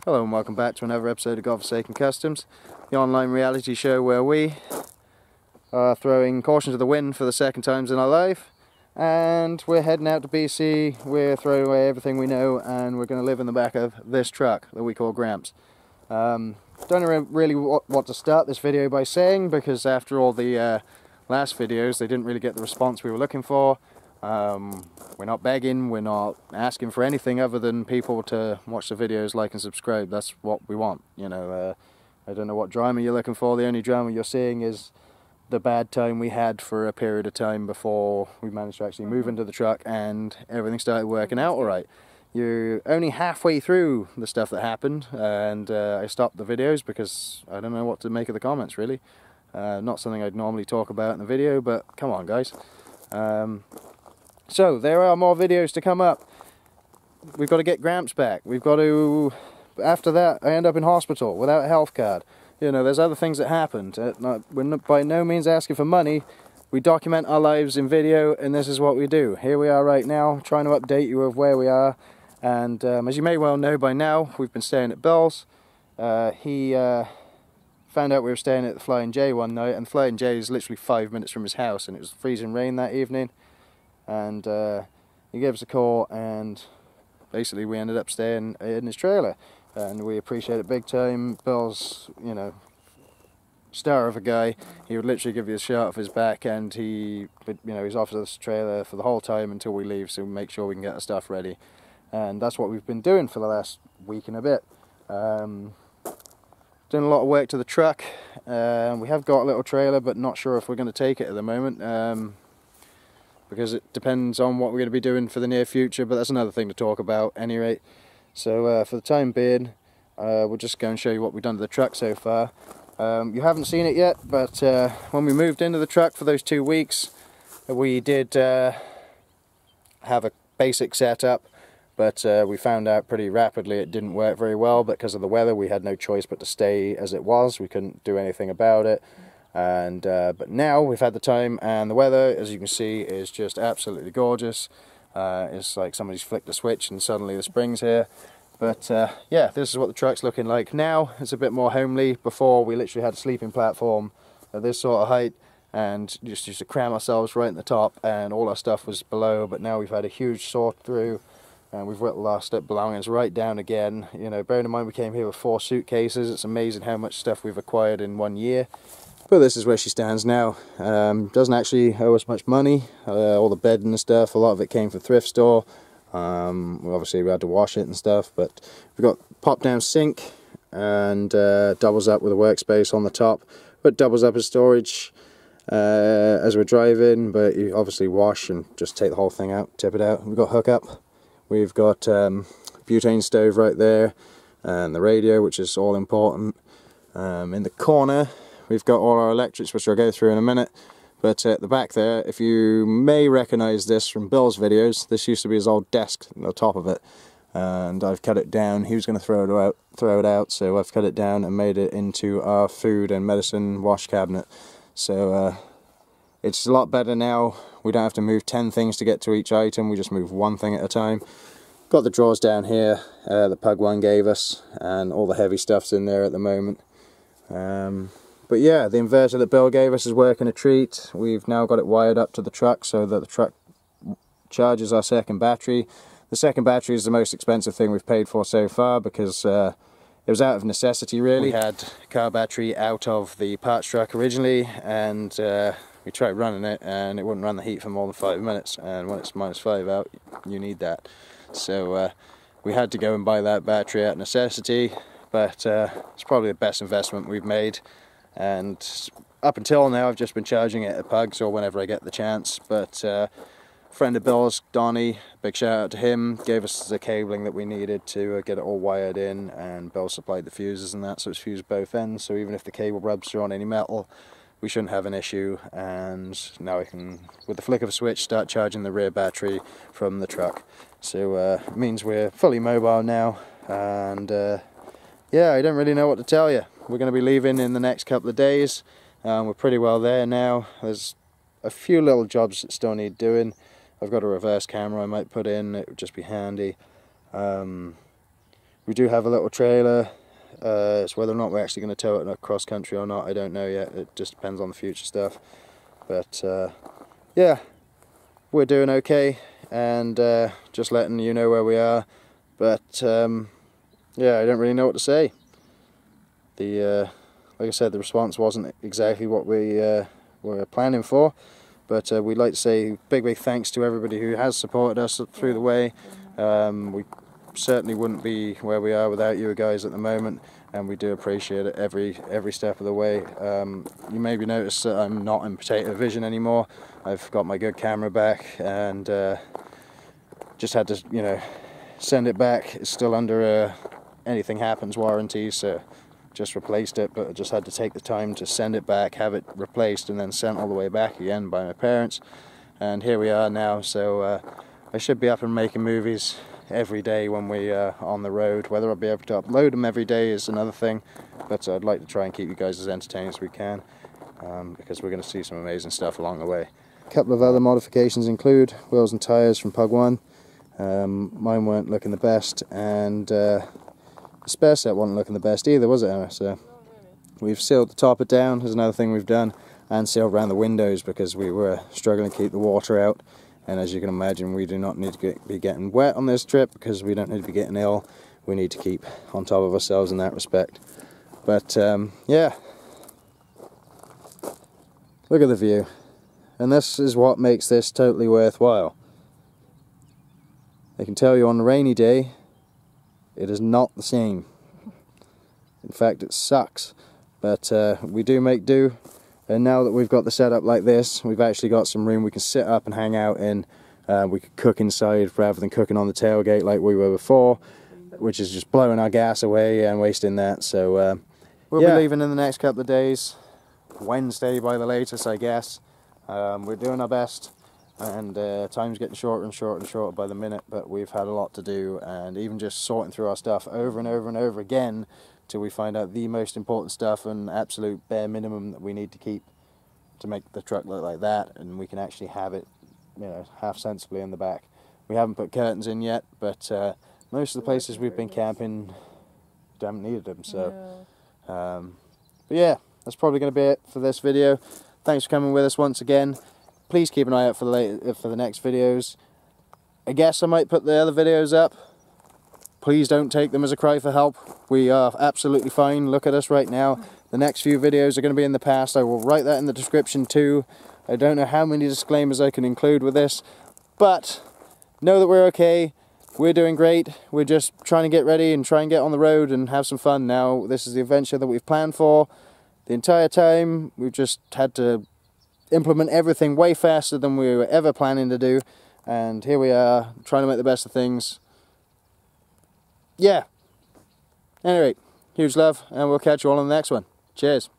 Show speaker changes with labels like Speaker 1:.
Speaker 1: Hello and welcome back to another episode of Godforsaken Customs, the online reality show where we are throwing caution to the wind for the second times in our life, and we're heading out to BC. We're throwing away everything we know and we're going to live in the back of this truck that we call Gramps. Don't know really what to start this video by saying, because after all the last videos they didn't really get the response we were looking for. We're not begging, we're not asking for anything other than people to watch the videos, like and subscribe. That's what we want, you know. I don't know what drama you're looking for. The only drama you're seeing is the bad time we had for a period of time before we managed to actually move into the truck and everything started working out alright. You're only halfway through the stuff that happened, and I stopped the videos because I don't know what to make of the comments, really. Not something I'd normally talk about in the video, but come on guys. So there are more videos to come up. We've got to get Gramps back. We've got to, after that I end up in hospital without a health card. You know, there's other things that happened. We're not, by no means asking for money. We document our lives in video, and this is what we do. Here we are right now, trying to update you of where we are. And as you may well know by now, we've been staying at Bill's. He found out we were staying at the Flying J one night, and the Flying J is literally 5 minutes from his house, and it was freezing rain that evening. And he gave us a call, and basically we ended up staying in his trailer, and we appreciate it big time. Bill's, you know, star of a guy. He would literally give you a shot of his back, and he, you know, he's offered us a trailer for the whole time until we leave, so we make sure we can get our stuff ready. And that's what we've been doing for the last week and a bit. Doing a lot of work to the truck. We have got a little trailer, but not sure if we're going to take it at the moment. Because it depends on what we're going to be doing for the near future, but that's another thing to talk about at any rate. So for the time being, we'll just go and show you what we've done to the truck so far. You haven't seen it yet, but when we moved into the truck for those 2 weeks, we did have a basic setup, but we found out pretty rapidly it didn't work very well. Because of the weather, we had no choice but to stay as it was. We couldn't do anything about it. And but now we've had the time, and the weather, as you can see, is just absolutely gorgeous. It's like somebody's flicked a switch and suddenly the spring's here. But yeah, this is what the truck's looking like now. It's a bit more homely. Before, we literally had a sleeping platform at this sort of height and just used to cram ourselves right in the top, and all our stuff was below. But now we've had a huge sort through, and we've whittled our stuff belongings right down again. You know, bearing in mind we came here with 4 suitcases. It's amazing how much stuff we've acquired in 1 year. But this is where she stands now. Doesn't actually owe us much money. All the bedding and stuff, a lot of it came from thrift store. Obviously we had to wash it and stuff, but we've got pop down sink, and doubles up with a workspace on the top, but doubles up as storage as we're driving. But you obviously wash and just take the whole thing out, tip it out. We've got hookup. We've got butane stove right there, and the radio, which is all important. In the corner we've got all our electrics, which I'll go through in a minute. But at the back there, if you may recognise this from Bill's videos, this used to be his old desk on the top of it, and I've cut it down. He was going to throw it out, so I've cut it down and made it into our food and medicine wash cabinet. So it's a lot better now. We don't have to move 10 things to get to each item. We just move 1 thing at a time. Got the drawers down here the Pug one gave us, and all the heavy stuff's in there at the moment. But yeah, the inverter that Bill gave us is working a treat. We've now got it wired up to the truck so that the truck charges our second battery. The second battery is the most expensive thing we've paid for so far, because it was out of necessity really. We had a car battery out of the parts truck originally, and we tried running it and it wouldn't run the heat for more than 5 minutes, and when it's -5 out, you need that. So we had to go and buy that battery out of necessity, but it's probably the best investment we've made. And up until now I've just been charging it at Pugs or whenever I get the chance. But friend of Bill's, Donnie, big shout out to him, gave us the cabling that we needed to get it all wired in, and Bill supplied the fuses and that, so it's fused both ends, so even if the cable rubs through on any metal we shouldn't have an issue. And now we can, with the flick of a switch, start charging the rear battery from the truck. So it means we're fully mobile now, and yeah, I don't really know what to tell you. We're going to be leaving in the next couple of days. We're pretty well there now. There's a few little jobs that still need doing. I've got a reverse camera I might put in, it would just be handy. We do have a little trailer. It's whether or not we're actually going to tow it across country or not, I don't know yet. It just depends on the future stuff. But yeah, we're doing okay, and just letting you know where we are. But yeah, I don't really know what to say. Like I said, the response wasn't exactly what we were planning for, but we'd like to say big thanks to everybody who has supported us through the way. We certainly wouldn't be where we are without you guys at the moment, and we do appreciate it every step of the way. You maybe noticed that I'm not in potato vision anymore. I've got my good camera back, and just had to, you know, send it back. It's still under anything happens warranty, so just replaced it, but I just had to take the time to send it back, have it replaced, and then sent all the way back again by my parents. And here we are now, so I should be up and making movies every day when we are on the road. Whether I'll be able to upload them every day is another thing, but I'd like to try and keep you guys as entertained as we can, because we're going to see some amazing stuff along the way. A couple of other modifications include wheels and tyres from Pug 1. Mine weren't looking the best, and the spare set wasn't looking the best either, was it, Emma? So we've sealed the topper down, is another thing we've done, and sealed around the windows because we were struggling to keep the water out. And as you can imagine, we do not need to be getting wet on this trip, because we don't need to be getting ill. We need to keep on top of ourselves in that respect. But yeah, look at the view, and this is what makes this totally worthwhile. I can tell you on a rainy day, it is not the same. In fact, it sucks. But we do make do. And now that we've got the setup like this, we've actually got some room we can sit up and hang out in. We could cook inside rather than cooking on the tailgate like we were before, which is just blowing our gas away and wasting that. So we'll be leaving in the next couple of days. Wednesday by the latest, I guess. We're doing our best. And time's getting shorter and shorter and shorter by the minute, but we've had a lot to do, and even just sorting through our stuff over and over and over again till we find out the most important stuff and absolute bare minimum that we need to keep to make the truck look like that, and we can actually have it, you know, half sensibly in the back. We haven't put curtains in yet, but most of the places we've been camping haven't needed them. So, but yeah, that's probably going to be it for this video. Thanks for coming with us once again. Please keep an eye out for the next videos. I guess I might put the other videos up. Please don't take them as a cry for help. We are absolutely fine. Look at us right now. The next few videos are going to be in the past. I will write that in the description too. I don't know how many disclaimers I can include with this, but know that we're okay. We're doing great. We're just trying to get ready and try and get on the road and have some fun now. This is the adventure that we've planned for. The entire time we've just had to implement everything way faster than we were ever planning to do, and here we are trying to make the best of things. Yeah, anyway, huge love, and we'll catch you all on the next one. Cheers.